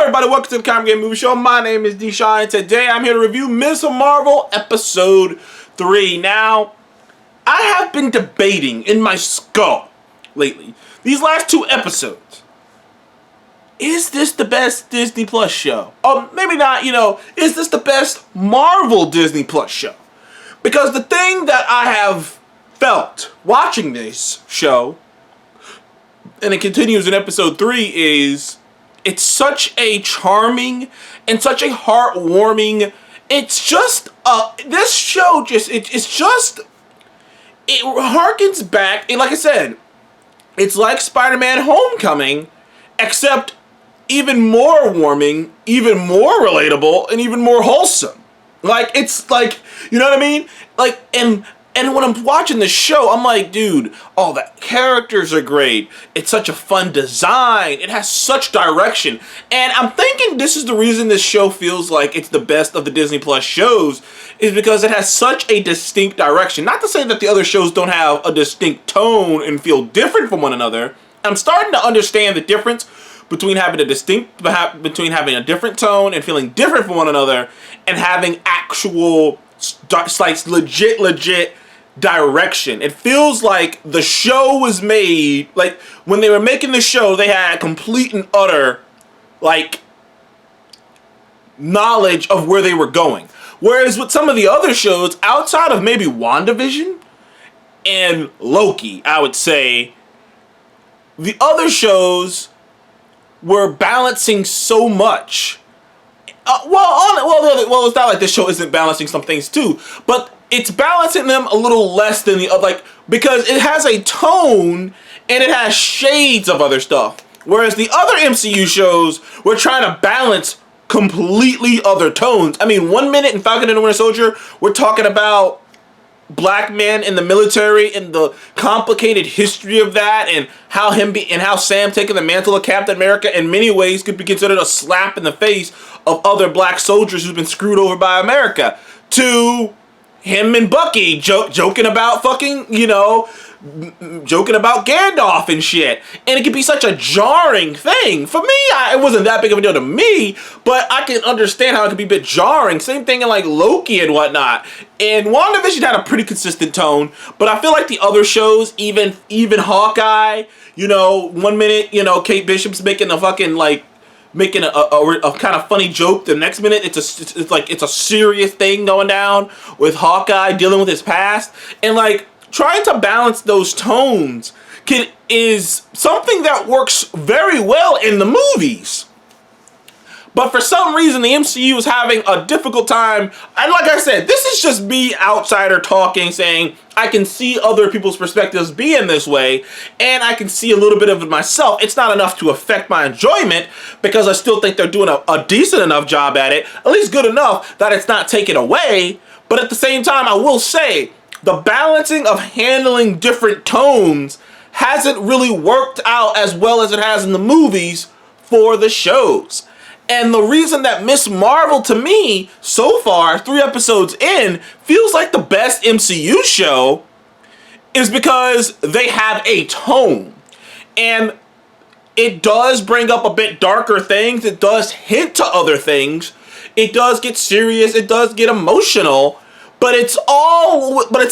everybody, welcome to the Comic Game Movie Show. My name is D-Shine, and today I'm here to review Ms.Marvel Episode 3. Now, I have been debating in my skull lately, these last two episodes. Is this the best Disney Plus show? Maybe not, is this the best Marvel Disney Plus show? Because the thing that I have felt watching this show, and it continues in Episode 3, is it's such a charming and such a heartwarming. It's just this show it harkens back. And like I said, it's like Spider-Man: Homecoming, except even more warming, even more relatable, and even more wholesome. Like, it's like, you know what I mean? Like, and when I'm watching the show, I'm like, dude, oh, the characters are great. It's such a fun design. It has such direction. And I'm thinking this is the reason this show feels like it's the best of the Disney Plus shows, is because it has such a distinct direction. Not to say that the other shows don't have a distinct tone and feel different from one another. I'm starting to understand the difference between having a different tone and feeling different from one another, and having actual, like, legit direction. It feels like the show was made, like, when they were making the show, they had complete and utter, like, knowledge of where they were going. Whereas with some of the other shows, outside of maybe WandaVision and Loki, I would say, the other shows were balancing so much. Well, it's not like this show isn't balancing some things too, but it's balancing them a little less than the other, like, because it has a tone and it has shades of other stuff. Whereas the other MCU shows were trying to balance completely other tones. I mean, 1 minute in Falcon and the Winter Soldier, we're talking about black men in the military and the complicated history of that, and how Sam taking the mantle of Captain America in many ways could be considered a slap in the face of other black soldiers who've been screwed over by America, to him and Bucky joking about fucking, joking about Gandalf and shit. And it could be such a jarring thing. For me, it wasn't that big of a deal to me, but I can understand how it could be a bit jarring. Same thing in, like, Loki and whatnot. And WandaVision had a pretty consistent tone, but I feel like the other shows, even Hawkeye, 1 minute, Kate Bishop's making a fucking, like, making a kind of funny joke. The next minute, it's a serious thing going down with Hawkeye dealing with his past. And, like, trying to balance those tones is something that works very well in the movies. But for some reason, the MCU is having a difficult time. And like I said, this is just me, outsider, talking, saying I can see other people's perspectives being this way, and I can see a little bit of it myself. It's not enough to affect my enjoyment, because I still think they're doing a decent enough job at it, at least good enough that it's not taken away. But at the same time, I will say, the balancing of handling different tones hasn't really worked out as well as it has in the movies for the shows. And the reason that Ms.Marvel, to me, so far, 3 episodes in, feels like the best MCU show is because they have a tone. And it does bring up a bit darker things. It does hint to other things. It does get serious. It does get emotional. But it's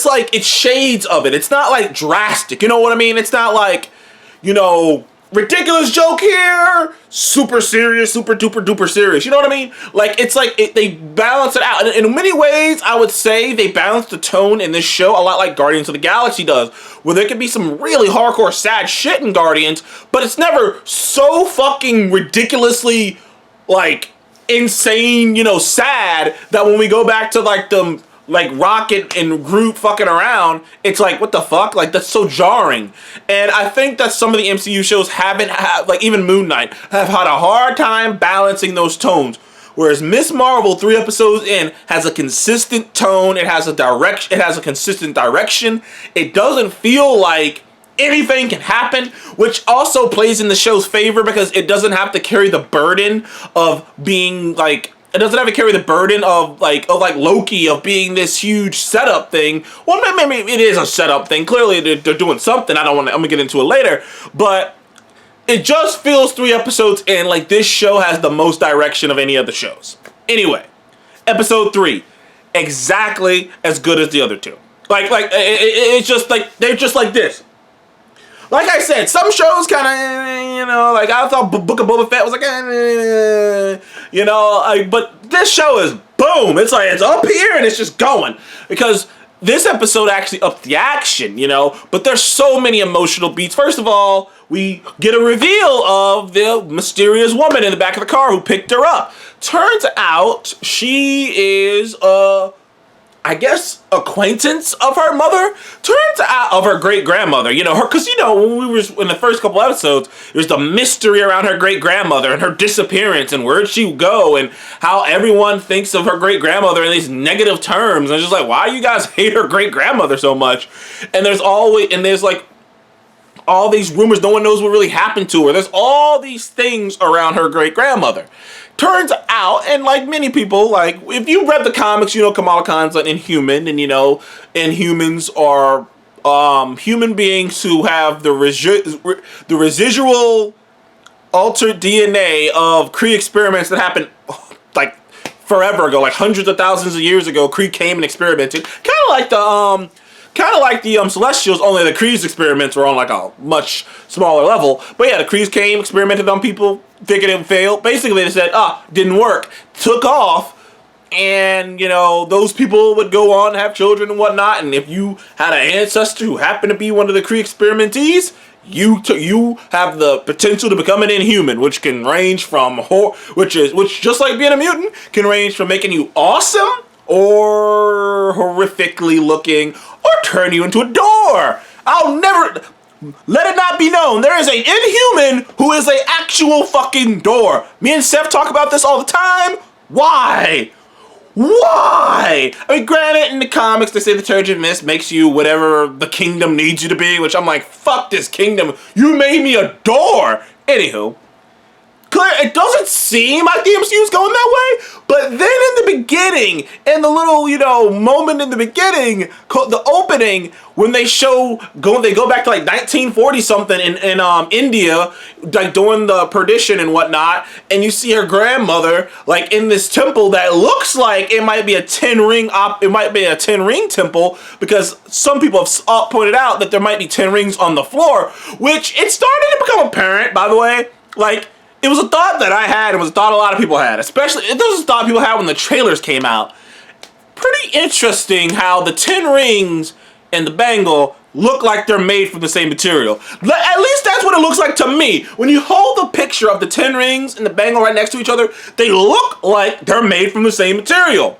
like, it's shades of it. It's not like drastic. You know what I mean? It's not like, ridiculous joke here, super serious, super duper duper serious. You know what I mean? Like, it's like they balance it out. And in many ways, I would say they balance the tone in this show a lot like Guardians of the Galaxy does, where there can be some really hardcore sad shit in Guardians, but it's never so fucking ridiculously, like, insane, sad, that when we go back to, like, Rocket and Groot fucking around, it's like, what the fuck? Like, that's so jarring. And I think that some of the MCU shows like even Moon Knight, have had a hard time balancing those tones. Whereas Ms.Marvel, 3 episodes in, has a consistent tone. It has a consistent direction. It doesn't feel like anything can happen, which also plays in the show's favor, because it doesn't have to carry the burden of being, like, it doesn't have to carry the burden of Loki, of being this huge setup thing. Well, maybe it is a setup thing. Clearly, they're doing something. I'm gonna get into it later. But it just feels 3 episodes in like this show has the most direction of any of the shows. Anyway, episode 3, exactly as good as the other 2. It's just like, they're just like this. Like I said, some shows kind of, like I thought Book of Boba Fett was like, but this show is boom. It's like, it's up here and it's just going. Because this episode actually upped the action, but there's so many emotional beats. First of all, we get a reveal of the mysterious woman in the back of the car who picked her up. Turns out she is I guess, acquaintance of her mother. Turns out, of her great-grandmother, because, when we were in the first couple episodes, there's the mystery around her great-grandmother and her disappearance and where'd she go and how everyone thinks of her great-grandmother in these negative terms. And it's just like, why do you guys hate her great-grandmother so much? And there's like, all these rumors, no one knows what really happened to her. There's all these things around her great-grandmother. Turns out, and like many people, like if you read the comics, Kamala Khan's an Inhuman, and Inhumans are human beings who have the residual altered DNA of Kree experiments that happened like forever ago, like hundreds of thousands of years ago. Kree came and experimented, kind of like the Celestials, only the Kree's experiments were on like a much smaller level. But yeah, the Kree's came, experimented on people, figured it failed. Basically, they said, didn't work, took off, and those people would go on to have children and whatnot. And if you had an ancestor who happened to be one of the Kree experimentees, you have the potential to become an Inhuman, which can range from which just like being a mutant can range from making you awesome or horrifically looking, or turn you into a door. I'll never let it not be known there is an Inhuman who is an actual fucking door. Me and Seth talk about this all the time. Why? I mean, granted, in the comics they say the Turgid Mist makes you whatever the kingdom needs you to be, which I'm like, fuck this kingdom. You made me a door. Anywho, it doesn't seem like the MCU's going that way, but then in the beginning, in the little, moment in the beginning, the opening, when they go back to like 1940 something in India, like during the perdition and whatnot, and you see her grandmother like in this temple that looks like it might be a 10-ring temple, because some people have pointed out that there might be 10 rings on the floor, which it started to become apparent, by the way, like. It was a thought that I had, it was a thought a lot of people had, especially, it was a thought people had when the trailers came out. Pretty interesting how the 10 rings and the bangle look like they're made from the same material. At least that's what it looks like to me. When you hold the picture of the 10 rings and the bangle right next to each other, they look like they're made from the same material.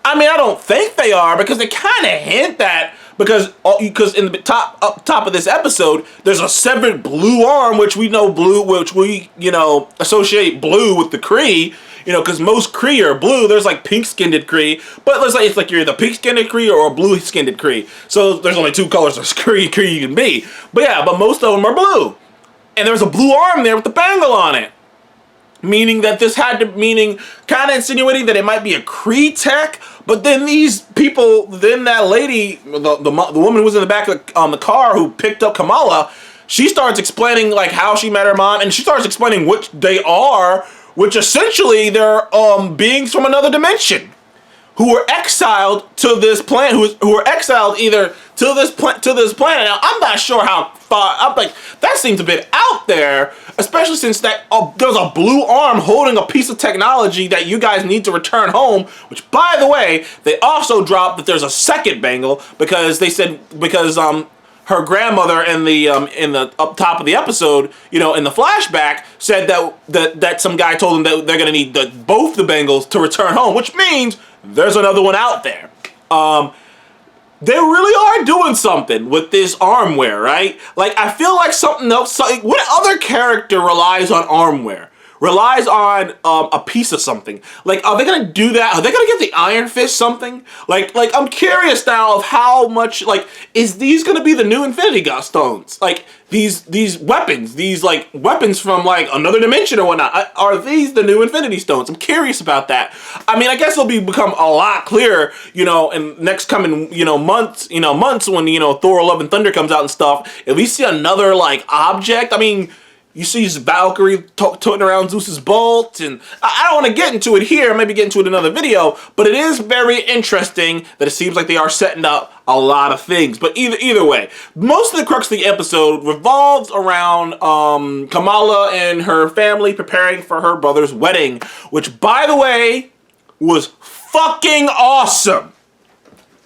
I mean, I don't think they are, because they kind of hint that, because in the top of this episode, there's a severed blue arm, which we associate blue with the Kree, because most Kree are blue. There's like pink-skinned Kree, but it's like you're either pink-skinned Kree or a blue-skinned Kree. So there's only 2 colors of Kree you can be. But most of them are blue. And there's a blue arm there with the bangle on it. Meaning that kind of insinuating that it might be a Kree tech, but then that lady, the woman who was in the back of the car who picked up Kamala, she starts explaining like how she met her mom, and she starts explaining which they are, which essentially they're beings from another dimension, who were exiled to this planet, who were exiled either to this planet. Now, I'm not sure how far, I'm like, that seems a bit out there, especially since there's a blue arm holding a piece of technology that you guys need to return home, which, by the way, they also dropped that there's a second bangle, because they said, her grandmother in the up top of the episode, in the flashback, said that some guy told them that they're gonna need both the bangles to return home, which means there's another one out there. They really are doing something with this armware, right? Like, I feel like something else. What other character relies on armware? Relies on a piece of something? Like, are they gonna do that? Are they gonna give the Iron Fist something? Like I'm curious now of how much. Like, is these gonna be the new Infinity Stones? Like these weapons, weapons from like another dimension or whatnot. Are these the new Infinity Stones? I'm curious about that. I mean, I guess it'll become a lot clearer, in next coming, months when, Thor: Love and Thunder comes out and stuff. If we see another like object, I mean, You see Valkyrie toting around Zeus's bolt, and I don't want to get into it here, maybe get into it in another video, but it is very interesting that it seems like they are setting up a lot of things. But either way, most of the crux of the episode revolves around Kamala and her family preparing for her brother's wedding, which, by the way, was fucking awesome.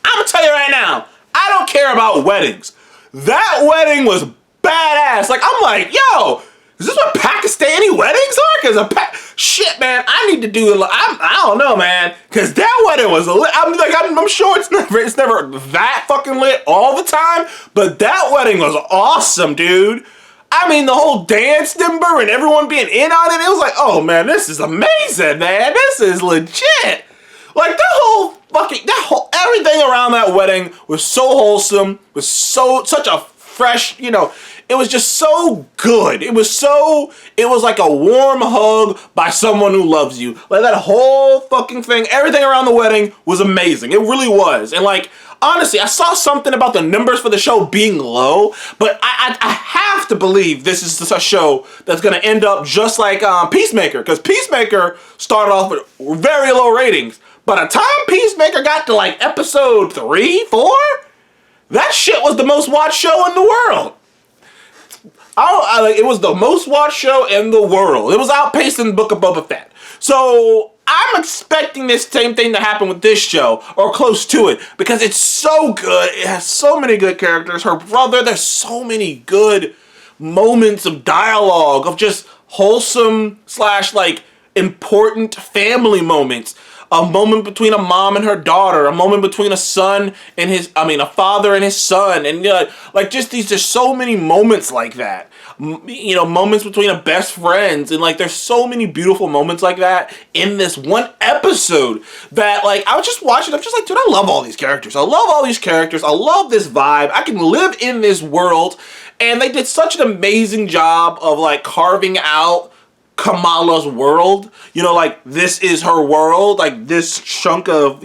I'm gonna tell you right now, I don't care about weddings. That wedding was badass. Like, I'm like, yo, is this what Pakistani weddings are? Cause shit, man, I need to do it. I don't know, man, cause that wedding was lit. I'm sure it's never that fucking lit all the time, but that wedding was awesome, dude. I mean, the whole dance number and everyone being in on it, it was like, oh man, this is amazing, man. This is legit. Like, everything around that wedding was so wholesome, was such a fresh, it was just so good. It was like a warm hug by someone who loves you. Like, that whole fucking thing, everything around the wedding was amazing. It really was. And like, honestly, I saw something about the numbers for the show being low, but I have to believe this is a show that's going to end up just like Peacemaker, because Peacemaker started off with very low ratings. By the time Peacemaker got to like episode 3, 4, that shit was the most watched show in the world. It was the most watched show in the world. It was outpacing Book of Boba Fett. So I'm expecting this same thing to happen with this show, or close to it, because it's so good. It has so many good characters. Her brother, there's so many good moments of dialogue, of just wholesome / like important family moments. A moment between a mom and her daughter, a moment between a father and his son, and like there's so many moments like that. Moments between a best friends, and like there's so many beautiful moments like that in this one episode that, like, I was just watching, I'm just like, dude, I love all these characters. I love all these characters. I love this vibe. I can live in this world, and they did such an amazing job of like carving out Kamala's world. Like, this is her world, like this chunk of,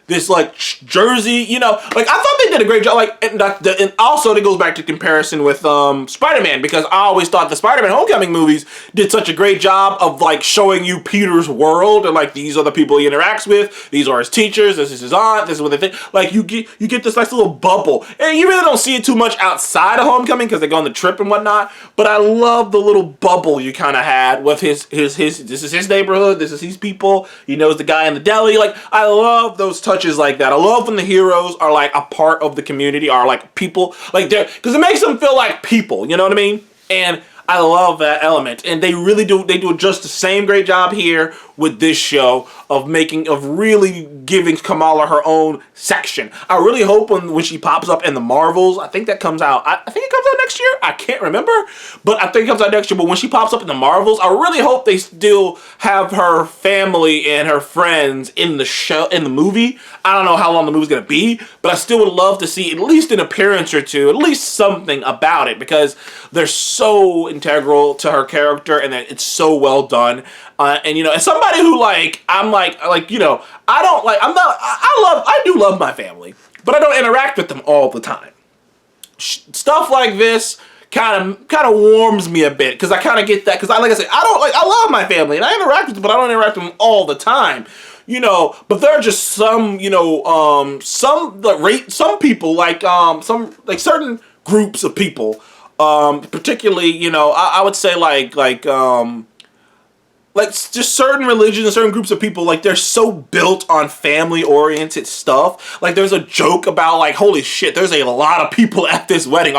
this like Jersey, like, I thought they did a great job. Like, and also it goes back to comparison with Spider-Man, because I always thought the Spider-Man Homecoming movies did such a great job of like showing you Peter's world, and like, these are the people he interacts with, these are his teachers, this is his aunt, this is what they think. Like, you get this nice little bubble, and you really don't see it too much outside of Homecoming because they go on the trip and whatnot. But I love the little bubble you kind of had with his this is his neighborhood, this is his people, he knows the guy in the deli. Like, I love those touches like that. I love when the heroes are like a part of the community, are like people, like they're, because it makes them feel like people, you know what I mean? And I love that element, and they do just the same great job here with this show of really giving Kamala her own section. I really hope when she pops up in the Marvels, I think that comes out, I think it comes out next year, I can't remember, but I think it comes out next year. But when she pops up in the Marvels, I really hope they still have her family and her friends in the show, in the movie. I don't know how long the movie's gonna be, but I still would love to see at least an appearance or two, at least something about it, because they're so integral to her character, and that it's so well done. And as somebody who I do love my family, but I don't interact with them all the time. Stuff like this kind of warms me a bit, because I kind of get that, because like I said, I love my family and I interact with them, but I don't interact with them all the time. But there are just some people, like certain groups of people, particularly, I would say like just certain religions and certain groups of people, like, they're so built on family-oriented stuff. Like, there's a joke about, like, holy shit, there's a lot of people at this wedding.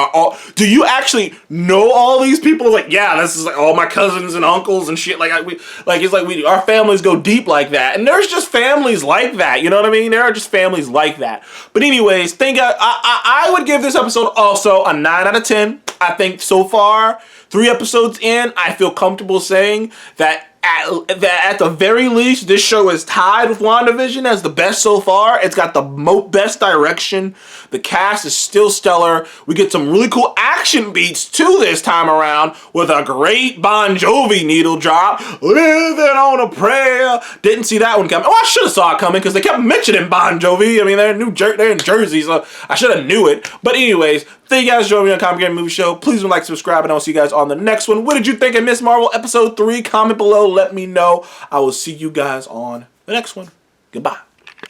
Do you actually know all these people? Like, yeah, this is like all my cousins and uncles and shit. Our families go deep like that. And there's just families like that, you know what I mean? There are just families like that. But anyways, I would give this episode also a 9 out of 10. I think so far, 3 episodes in, I feel comfortable saying that at the very least, this show is tied with WandaVision as the best so far. It's got the best direction. The cast is still stellar. We get some really cool action beats too this time around with a great Bon Jovi needle drop. Living on a prayer. Didn't see that one coming. Oh, I should have saw it coming because they kept mentioning Bon Jovi. I mean, they're in Jersey, so I should have knew it. But anyways, thank you guys for joining me on Comic Game Movie Show. Please like, subscribe, and I'll see you guys on the next one. What did you think of Ms. Marvel Episode 3? Comment below. Let me know. I will see you guys on the next one. Goodbye.